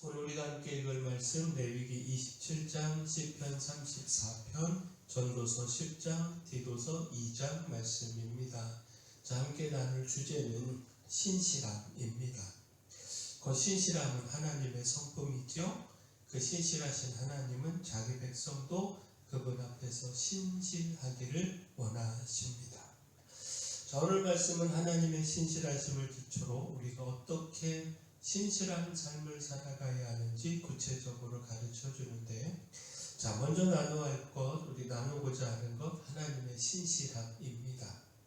오늘 우리가 함께 읽을 말씀 레위기 27장, 시편 34편, 전도서 10장, 디도서 2장 말씀입니다. 자, 함께 나눌 주제는 신실함입니다. 그 신실함은 하나님의 성품이죠. 그 신실하신 하나님은 자기 백성도 그분 앞에서 신실하기를 원하십니다. 자, 오늘 말씀은 하나님의 신실하심을 기초로 우리가 어떻게 신실한 삶을 살아가야 하는지 구체적으로 가르쳐 주는데, 자, 먼저 우리 나누고자 하는 것, 하나님의 신실함입니다.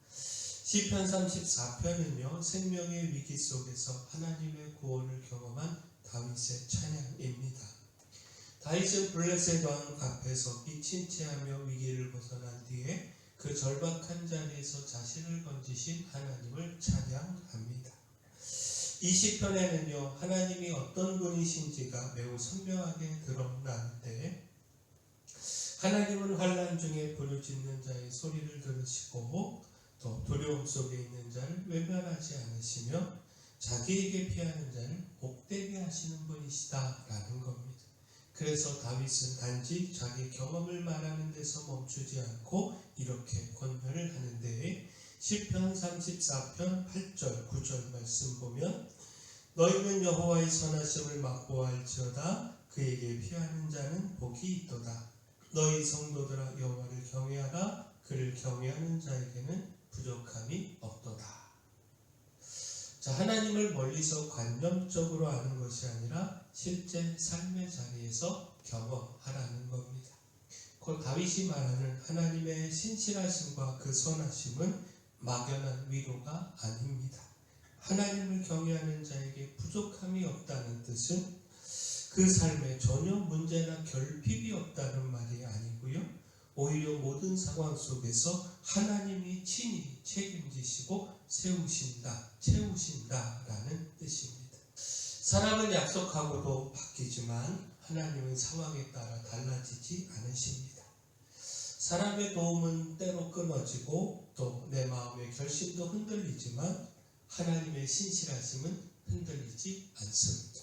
시편 34편은요, 생명의 위기 속에서 하나님의 구원을 경험한 다윗의 찬양입니다. 다윗은 블레셋 왕 앞에서 빛인 채하며 위기를 벗어난 뒤에 그 절박한 자리에서 자신을 건지신 하나님을 찬양합니다. 이 시편에는요, 하나님이 어떤 분이신지가 매우 선명하게 드러나는데, 하나님은 환난 중에 부르짖는 자의 소리를 들으시고 또 두려움 속에 있는 자를 외면하지 않으시며 자기에게 피하는 자를 복되게 하시는 분이시다라는 겁니다. 그래서 다윗은 단지 자기 경험을 말하는 데서 멈추지 않고 이렇게 권면을 하는데, 시편 34편 8절 9절 말씀 보면, 너희는 여호와의 선하심을 맛보아할지어다. 그에게 피하는 자는 복이 있도다. 너희 성도들아 여호와를 경외하라. 그를 경외하는 자에게는 부족함이 없도다. 자, 하나님을 멀리서 관념적으로 아는 것이 아니라 실제 삶의 자리에서 경험하라는 겁니다. 곧 다윗이 말하는 하나님의 신실하심과 그 선하심은 막연한 위로가 아닙니다. 하나님을 경외하는 자에게 부족함이 없다는 뜻은 그 삶에 전혀 문제나 결핍이 없다는 말이 아니고요, 오히려 모든 상황 속에서 하나님이 친히 책임지시고 채우신다라는 뜻입니다. 사람은 약속하고도 바뀌지만 하나님은 상황에 따라 달라지지 않으십니다. 사람의 도움은 때로 끊어지고 또 내 마음의 결심도 흔들리지만 하나님의 신실하심은 흔들리지 않습니다.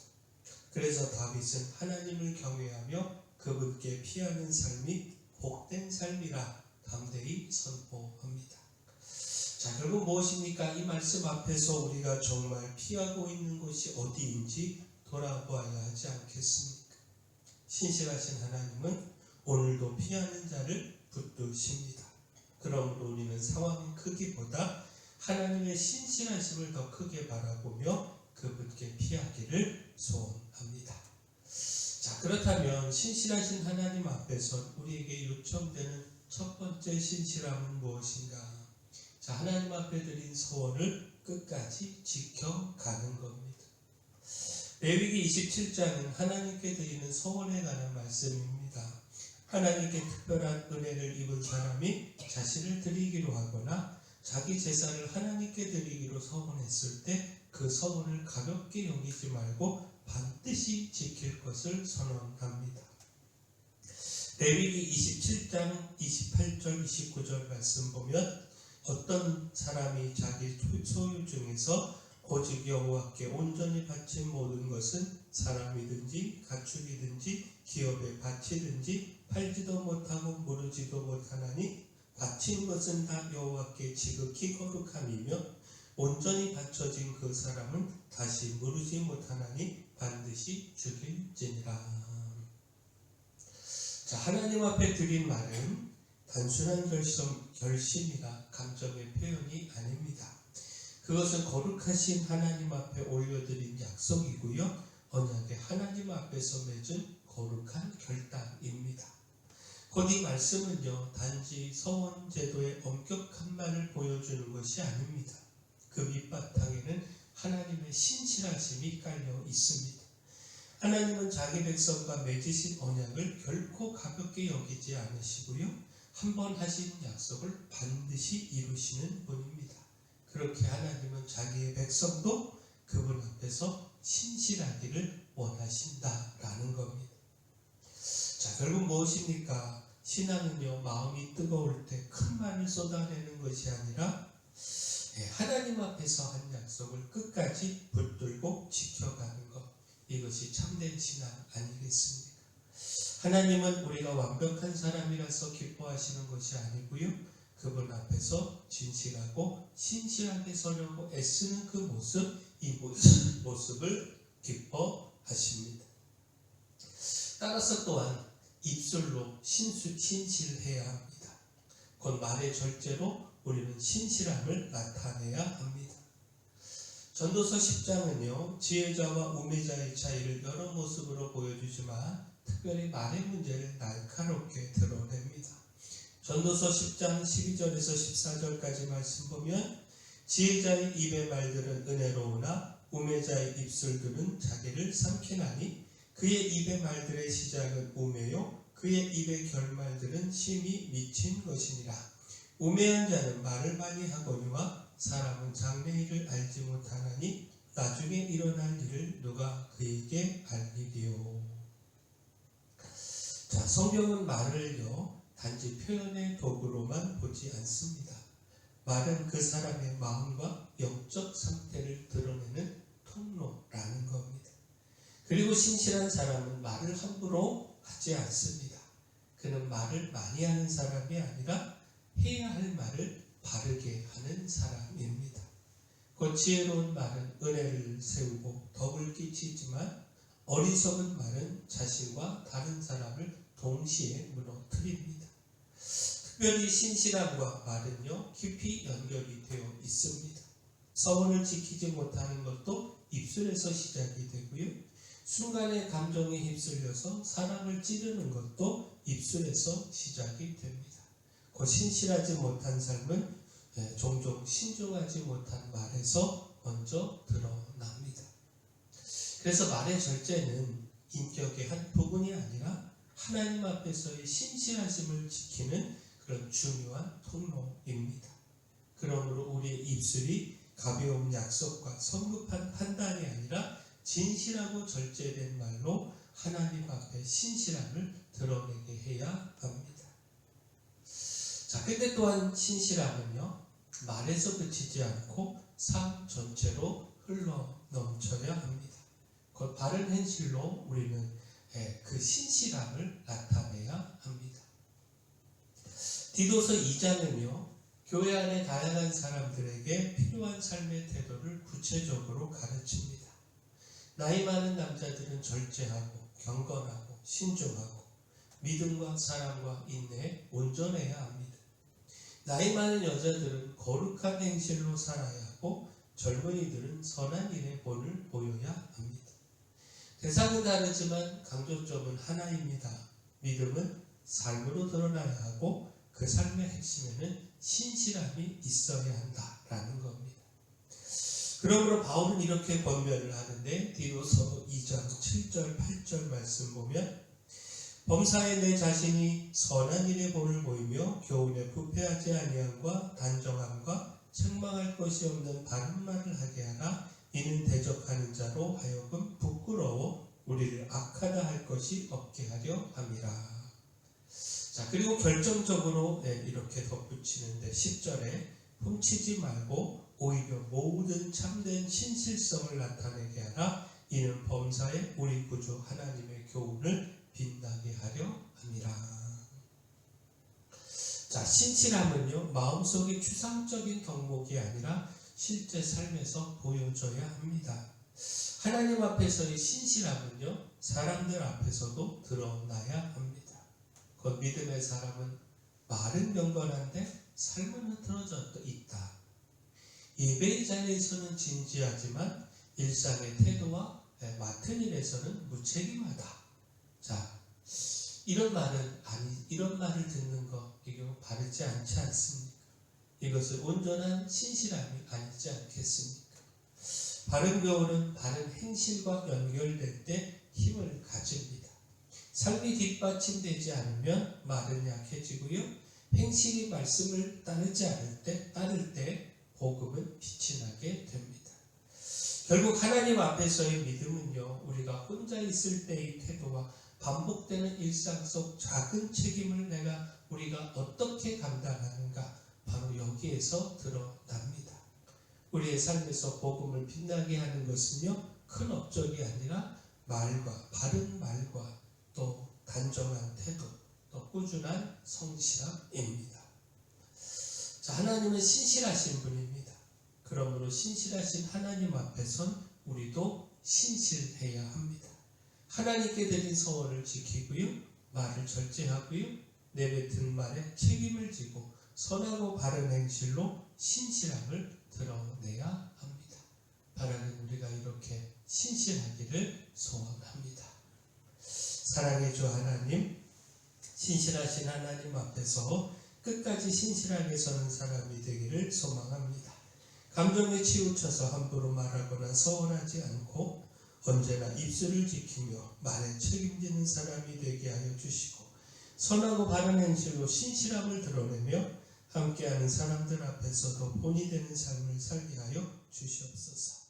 그래서 다윗은 하나님을 경외하며 그분께 피하는 삶이 복된 삶이라 담대히 선포합니다. 자, 결국 무엇입니까? 이 말씀 앞에서 우리가 정말 피하고 있는 곳이 어디인지 돌아보아야 하지 않겠습니까? 신실하신 하나님은 오늘도 피하는 자를 붙드십니다. 그러므로 우리는 상황의 크기보다 하나님의 신실하심을 더 크게 바라보며 그분께 피하기를 소원합니다. 자, 그렇다면 신실하신 하나님 앞에서 우리에게 요청되는 첫 번째 신실함은 무엇인가? 자, 하나님 앞에 드린 소원을 끝까지 지켜가는 겁니다. 레위기 27장은 하나님께 드리는 소원에 관한 말씀입니다. 하나님께 특별한 은혜를 입은 사람이 자신을 드리기로 하거나 자기 제사를 하나님께 드리기로 서원했을 때 그 서원을 가볍게 여기지 말고 반드시 지킬 것을 선언합니다. 레위기 27장 28절 29절 말씀 보면, 어떤 사람이 자기 소유 중에서 오직 여호와께 온전히 바친 모든 것은 사람이든지 가축이든지 기업의 밭이든지 팔지도 못하고 무르지도 못하나니 바친 것은 다 여호와께 지극히 거룩함이며 온전히 바쳐진 그 사람은 다시 무르지 못하나니 반드시 죽일지니라. 자, 하나님 앞에 드린 말은 단순한 결심이나 감정의 표현이 아닙니다. 그것은 거룩하신 하나님 앞에 올려드린 약속이고요, 언약의 하나님 앞에서 맺은 거룩한 결단입니다. 곧 이 말씀은요, 단지 서원 제도의 엄격함만을 보여주는 것이 아닙니다. 그 밑바탕에는 하나님의 신실하심이 깔려 있습니다. 하나님은 자기 백성과 맺으신 언약을 결코 가볍게 여기지 않으시고요, 한번 하신 약속을 반드시 이루시는 분입니다. 그렇게 하나님은 자기의 백성도 그분 앞에서 신실하기를 원하신다라는 겁니다. 자, 결국 무엇입니까? 신앙은요, 마음이 뜨거울 때 큰 말을 쏟아내는 것이 아니라 하나님 앞에서 한 약속을 끝까지 붙들고 지켜가는 것, 이것이 참된 신앙 아니겠습니까? 하나님은 우리가 완벽한 사람이라서 기뻐하시는 것이 아니고요. 그분 앞에서 진실하고 신실하게 서려고 애쓰는 그 모습, 이 모습을 기뻐하십니다. 따라서 또한 입술로 신실해야 합니다. 곧 말의 절제로 우리는 신실함을 나타내야 합니다. 전도서 10장은요, 지혜자와 우매자의 차이를 여러 모습으로 보여주지만 특별히 말의 문제를 날카롭게 드러냅니다. 전도서 10장 12절에서 14절까지 말씀 보면 지혜자의 입의 말들은 은혜로우나 우매자의 입술들은 자기를 삼키나니 그의 입의 말들의 시작은 우매요 그의 입의 결말들은 심히 미친 것이니라. 우매한 자는 말을 많이 하거니와 사람은 장래일을 알지 못하나니 나중에 일어날 일을 누가 그에게 알리리요. 자, 성경은 말을요 단지 표현의 도구로만 보지 않습니다. 말은 그 사람의 마음과 영적 상태를 드러내는 통로라는 겁니다. 그리고 신실한 사람은 말을 함부로 하지 않습니다. 그는 말을 많이 하는 사람이 아니라 해야 할 말을 바르게 하는 사람입니다. 곧 지혜로운 말은 은혜를 세우고 덕을 끼치지만 어리석은 말은 자신과 다른 사람을 동시에 무너뜨립니다. 특별히 신실함과 말은요 깊이 연결이 되어 있습니다. 서원을 지키지 못하는 것도 입술에서 시작이 되고요. 순간의 감정에 휩쓸려서 사람을 찌르는 것도 입술에서 시작이 됩니다. 곧 신실하지 못한 삶은 종종 신중하지 못한 말에서 먼저 드러납니다. 그래서 말의 절제는 인격의 한 부분이 아니라 하나님 앞에서의 신실하심을 지키는 그런 중요한 통로입니다. 그러므로 우리의 입술이 가벼운 약속과 성급한 판단이 아니라 진실하고 절제된 말로 하나님 앞에 신실함을 드러내게 해야 합니다. 자, 근데 또한 신실함은요 말에서 그치지 않고 삶 전체로 흘러 넘쳐야 합니다. 곧 바른 행실로 우리는 그 신실함을 나타내야 합니다. 디도서 2장은요 교회 안에 다양한 사람들에게 필요한 삶의 태도를 구체적으로 가르칩니다. 나이 많은 남자들은 절제하고 경건하고 신중하고 믿음과 사랑과 인내에 온전해야 합니다. 나이 많은 여자들은 거룩한 행실로 살아야 하고 젊은이들은 선한 일의 본을 보여야 합니다. 대상은 다르지만 강조점은 하나입니다. 믿음은 삶으로 드러나야 하고 그 삶의 핵심에는 신실함이 있어야 한다라는 겁니다. 그러므로 바울은 이렇게 권면을 하는데 디도서 2장 7절 8절 말씀 보면 범사에 내 자신이 선한 일의 본을 보이며 교훈에 부패하지 아니함과 단정함과 책망할 것이 없는 바른 말을 하게 하라. 이는 대적하는 자로 하여금 부끄러워 우리를 악하다 할 것이 없게 하려 함이라. 자, 그리고 결정적으로 이렇게 덧붙이는데 10절에 훔치지 말고 오히려 모든 참된 신실성을 나타내게 하라. 이는 범사에 우리 구주 하나님의 교훈을 빛나게 하려 함이라. 자, 신실함은요 마음속의 추상적인 덕목이 아니라 실제 삶에서 보여져야 합니다. 하나님 앞에서의 신실함은요 사람들 앞에서도 드러나야 합니다. 곧 믿음의 사람은 말은 경건한데 삶은 흐트러져 있다. 예배의 자리에서는 진지하지만 일상의 태도와 맡은 일에서는 무책임하다. 자, 이런 말을 듣는 거 이거 바르지 않지 않습니까? 이것은 온전한 신실함이 아니지 않겠습니까? 바른 교훈은 바른 행실과 연결될 때 힘을 가집니다. 삶이 뒷받침되지 않으면 말은 약해지고요. 행실이 말씀을 따를 때 복음은 빛이 나게 됩니다. 결국 하나님 앞에서의 믿음은요, 우리가 혼자 있을 때의 태도와 반복되는 일상 속 작은 책임을 우리가 어떻게 감당하는가, 바로 여기에서 드러납니다. 우리의 삶에서 복음을 빛나게 하는 것은요, 큰 업적이 아니라 말과 바른 말과 또 단정한 태도, 또 꾸준한 성실함입니다. 자, 하나님은 신실하신 분입니다. 그러므로 신실하신 하나님 앞에선 우리도 신실해야 합니다. 하나님께 드린 서원을 지키고요, 말을 절제하고요, 내뱉은 말에 책임을 지고 선하고 바른 행실로 신실함을 드러내야 합니다. 바라는 우리가 이렇게 신실하기를 소원합니다. 사랑의 주 하나님, 신실하신 하나님 앞에서 끝까지 신실하게 서는 사람이 되기를 소망합니다. 감정에 치우쳐서 함부로 말하거나 서운하지 않고 언제나 입술을 지키며 말에 책임지는 사람이 되게 하여 주시고, 선하고 바른 행실로 신실함을 드러내며 함께하는 사람들 앞에서도 본이 되는 삶을 살게 하여 주시옵소서.